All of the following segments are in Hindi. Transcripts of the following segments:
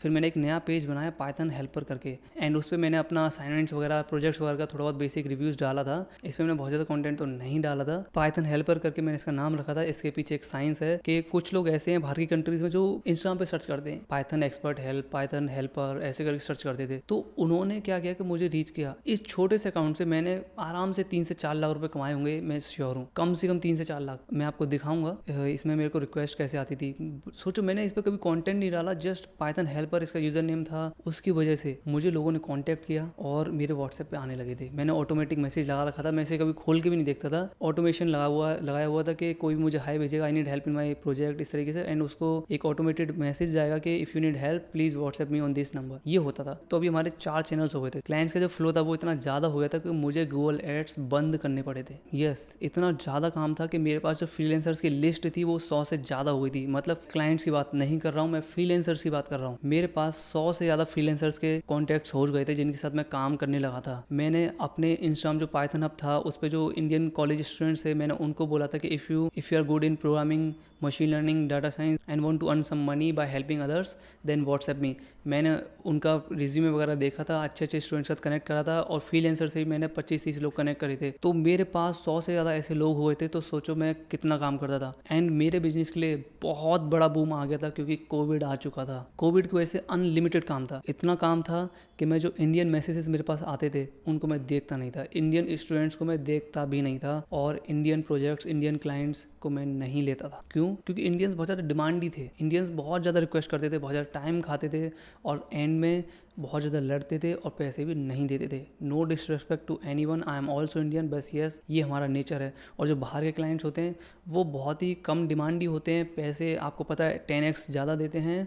फिर मैंने एक नया पेज बनाया पाइथन हेल्पर करके, एंड उस पर मैंने अपना असाइनमेंट्स वगैरह प्रोजेक्ट्स वगैरह का थोड़ा बहुत बेसिक रिव्यूज़ डाला था। इस पर मैंने बहुत ज़्यादा कंटेंट तो नहीं डाला था। पाइथन हेल्पर करके मैंने इसका नाम रखा था। इसके पीछे एक साइंस है कि कुछ लोग ऐसे हैं बाहर की कंट्रीज में जो इंस्टाग्राम पे सर्च करते हैं Python expert help, Python helper ऐसे करके सर्च करते थे। तो उन्होंने क्या किया कि मुझे रीच किया। इस छोटे से अकाउंट से मैंने आराम से 3 से 4 लाख रुपए कमाए होंगे, मैं श्योर हूँ, कम से कम 3 से 4 लाख। मैं आपको दिखाऊंगा इसमें मेरे को रिक्वेस्ट कैसे आती थी। सोचो मैंने इस पर कभी कंटेंट नहीं डाला, जस्ट पाइथन हेल्पर इसका यूजर नेम था। उसकी वजह से मुझे लोगों ने कांटेक्ट किया और मेरे व्हाट्सएप पे आने लगे थे। मैंने ऑटोमेटिक मैसेज लगा रखा था, मैं इसे कभी खोल के भी नहीं देखता था। ऑटोमेशन लगाया हुआ था कि कोई भी मुझे हाई भेजेगा, I need help in my project, इस तरीके से, एंड उसको एक ऑटोमेटेड मैसेज जाएगा कि if you need help please WhatsApp me on this number. ये होता था। तो अभी हमारे 4 चैनल्स हो गए थे। क्लाइंट्स का जो फ्लो था वो इतना ज़्यादा हो गया था कि मुझे गूगल एड्स बंद करने पड़े थे। यस, इतना ज़्यादा काम था कि मेरे पास जो फ्रीलांसर्स की लिस्ट थी वो 100 से ज़्यादा हो गई थी। मतलब क्लाइंट्स की बात नहीं कर रहा हूँ मैं, फ्रीलांसर्स की बात कर रहा हूँ। मेरे पास 100 से ज़्यादा फ्रीलांसर्स के कॉन्टैक्ट्स हो गए थे जिनके साथ मैं काम करने लगा था। मैंने अपने इंस्टाग्राम जो पाइथन हब था उस पर जो इंडियन कॉलेज स्टूडेंट्स थे, मैंने उनको बोला था कि if you are good in programming, machine learning, data science and want to earn some money by helping others then WhatsApp me. मैंने उनका रिज्यूमे वगैरह देखा था, अच्छे अच्छे स्टूडेंट्स के साथ कनेक्ट करा था और फ्रीलांसर से भी मैंने 25-30 लोग कनेक्ट करे थे। तो मेरे पास 100 से ज़्यादा ऐसे लोग हुए थे। तो सोचो मैं कितना काम करता था। एंड मेरे बिजनेस के लिए बहुत बड़ा बूम आ गया था क्योंकि कोविड आ चुका था। कोविड की वजह से अनलिमिटेड काम था। इतना काम था कि मैं जो इंडियन मैसेजेस मेरे पास आते थे उनको मैं देखता नहीं था, इंडियन स्टूडेंट्स को मैं देखता भी नहीं था, और इंडियन प्रोजेक्ट्स, इंडियन क्लाइंट्स को मैं नहीं लेता था। क्यों? क्योंकि इंडियंस बहुत ज़्यादा डिमांडी थे। इंडियंस बहुत ज़्यादा रिक्वेस्ट करते थे, बहुत ज़्यादा टाइम खाते थे और एंड में बहुत ज़्यादा लड़ते थे और पैसे भी नहीं देते थे। No disrespect to anyone, I am also Indian, बस यस ये हमारा नेचर है। और जो बाहर के क्लाइंट्स होते हैं वो बहुत ही कम डिमांडी होते हैं, पैसे आपको पता है 10x ज़्यादा देते हैं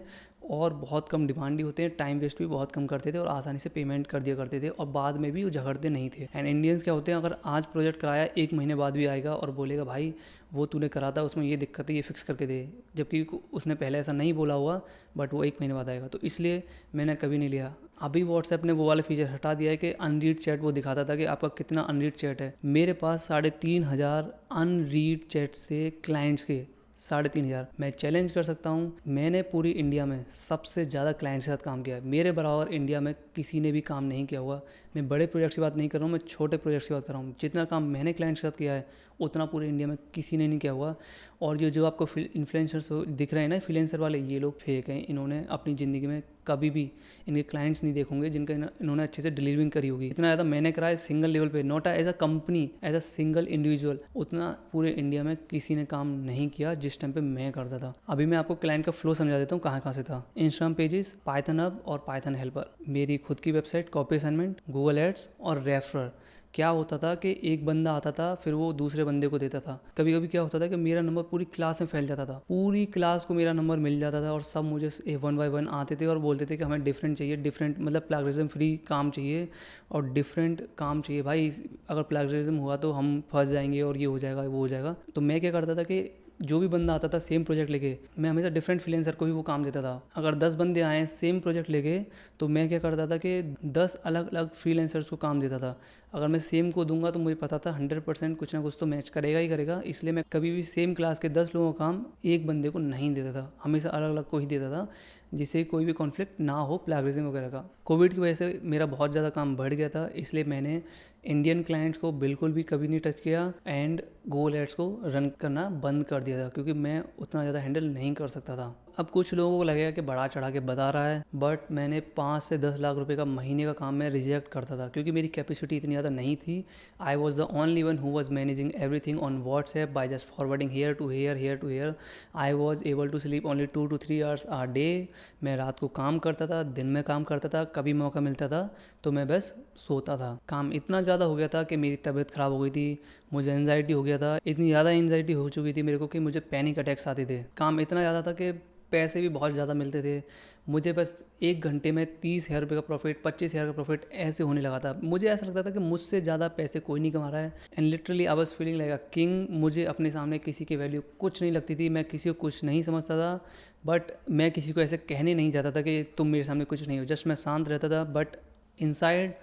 और बहुत कम डिमांडी होते हैं, टाइम वेस्ट भी बहुत कम करते थे और आसानी से पेमेंट कर दिया करते थे और बाद में भी वो झगड़ते नहीं थे। एंड इंडियंस क्या होते हैं, अगर आज प्रोजेक्ट कराया 1 महीने बाद भी आएगा और बोलेगा भाई वो तूने करा था उसमें ये दिक्कत है, ये फिक्स करके दे, जबकि उसने पहले ऐसा नहीं बोला हुआ, बट वो 1 महीने बाद आएगा। तो इसलिए मैंने कभी नहीं लिया। अभी व्हाट्सएप ने वो वाला फीचर हटा दिया है कि अनरीड चैट वो दिखाता था कि आपका कितना अनरीड चैट है। मेरे पास 3,500 अनरीड चैट्स थे क्लाइंट्स के, 3,500। मैं चैलेंज कर सकता हूँ, मैंने पूरी इंडिया में सबसे ज़्यादा क्लाइंट्स के साथ काम किया है। मेरे बराबर इंडिया में किसी ने भी काम नहीं किया हुआ। मैं बड़े प्रोजेक्ट्स की बात नहीं कर रहा हूँ, मैं छोटे प्रोजेक्ट्स की बात कर रहा हूँ। जितना काम मैंने क्लाइंट्स के साथ किया है उतना पूरे इंडिया में किसी ने नहीं किया हुआ। और जो आपको इन्फ्लुएंसर्स दिख रहे हैं ना, फ्रीलांसर वाले, ये लोग फेक हैं। इन्होंने अपनी ज़िंदगी में कभी भी इनके क्लाइंट्स नहीं देखोगे जिनका इन्होंने अच्छे से डिलीवरिंग करी होगी। इतना ज़्यादा मैंने करा है सिंगल लेवल पे, not as a company, as a single individual, उतना पूरे इंडिया में किसी ने काम नहीं किया जिस टाइम पे मैं करता था। अभी मैं आपको क्लाइंट का फ्लो समझा देता हूँ कहाँ कहाँ से था। इंस्टाग्राम पेजेस, पाइथन हब और पाइथन हेल्पर, मेरी खुद की website, copy assignment, Google ads और रेफरर। क्या होता था कि एक बंदा आता था फिर वो दूसरे बंदे को देता था। कभी कभी क्या होता था कि मेरा नंबर पूरी क्लास में फैल जाता था, पूरी क्लास को मेरा नंबर मिल जाता था और सब मुझे 1 बाय 1 आते थे और बोलते थे कि हमें डिफरेंट चाहिए, डिफरेंट मतलब प्लैगियरिज्म फ्री काम चाहिए और डिफरेंट काम चाहिए भाई, अगर प्लैगियरिज्म हुआ तो हम फंस जाएंगे और ये हो जाएगा वो हो जाएगा। तो मैं क्या करता था कि जो भी बंदा आता था सेम प्रोजेक्ट लेके, मैं हमेशा डिफरेंट फ्रीलांसर को ही वो काम देता था। अगर 10 बंदे आए सेम प्रोजेक्ट लेके तो मैं क्या करता था कि 10 अलग अलग फ्रीलांसर्स को काम देता था। अगर मैं सेम को दूंगा तो मुझे पता था 100% कुछ ना कुछ तो मैच करेगा ही करेगा, इसलिए मैं कभी भी सेम क्लास के 10 लोगों का काम एक बंदे को नहीं देता था, हमेशा अलग अलग को ही देता था, जिससे कोई भी कॉन्फ्लिक्ट ना हो प्लैगियरिज्म वगैरह का। कोविड की वजह से मेरा बहुत ज़्यादा काम बढ़ गया था, इसलिए मैंने इंडियन क्लाइंट्स को बिल्कुल भी कभी नहीं टच किया एंड गूगल एड्स को रन करना बंद कर दिया था क्योंकि मैं उतना ज़्यादा हैंडल नहीं कर सकता था। अब कुछ लोगों को लगेगा कि बढ़ा चढ़ा के बता रहा है, बट मैंने 5 से 10 लाख रुपए का महीने का काम मैं रिजेक्ट करता था क्योंकि मेरी कैपेसिटी इतनी ज़्यादा नहीं थी। I was the only one who was managing everything on WhatsApp by just forwarding here to here, here to here. I was able to sleep only 2 to 3 hours a day. मैं रात को काम करता था, दिन में काम करता था, कभी मौका मिलता था तो मैं बस सोता था। काम इतना ज़्यादा हो गया था कि मेरी तबीयत ख़राब हो गई थी, मुझे एंजाइटी हो गया था, इतनी ज़्यादा एंजाइटी हो चुकी थी मेरे को कि मुझे पैनिक अटैक्स आते थे। काम इतना ज़्यादा था कि पैसे भी बहुत ज़्यादा मिलते थे। मुझे बस 1 घंटे में 30,000 रुपये का प्रॉफिट, 25,000 का प्रॉफिट ऐसे होने लगा था। मुझे ऐसा लगता था कि मुझसे ज़्यादा पैसे कोई नहीं कमा रहा है and literally I was feeling like a king. मुझे अपने सामने किसी की वैल्यू कुछ नहीं लगती थी, मैं किसी को कुछ नहीं समझता था, बट मैं किसी को ऐसे कहने नहीं चाहता था कि तुम मेरे सामने कुछ नहीं हो, जस्ट मैं शांत रहता था, but inside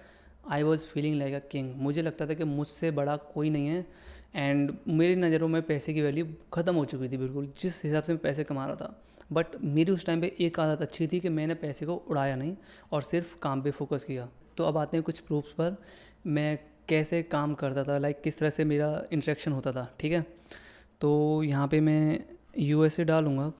I was feeling like a king. मुझे लगता था कि मुझसे बड़ा कोई नहीं है एंड मेरी नज़रों में पैसे की वैल्यू ख़त्म हो चुकी थी बिल्कुल, जिस हिसाब से मैं पैसे कमा रहा था। बट मेरी उस टाइम पे एक आदत अच्छी थी कि मैंने पैसे को उड़ाया नहीं और सिर्फ काम पे फोकस किया। तो अब आते हैं कुछ प्रूफ्स पर, मैं कैसे काम करता था, लाइक किस तरह से मेरा इंटरेक्शन होता था, ठीक है। तो यहाँ पे मैं यूएसए डालूँगा।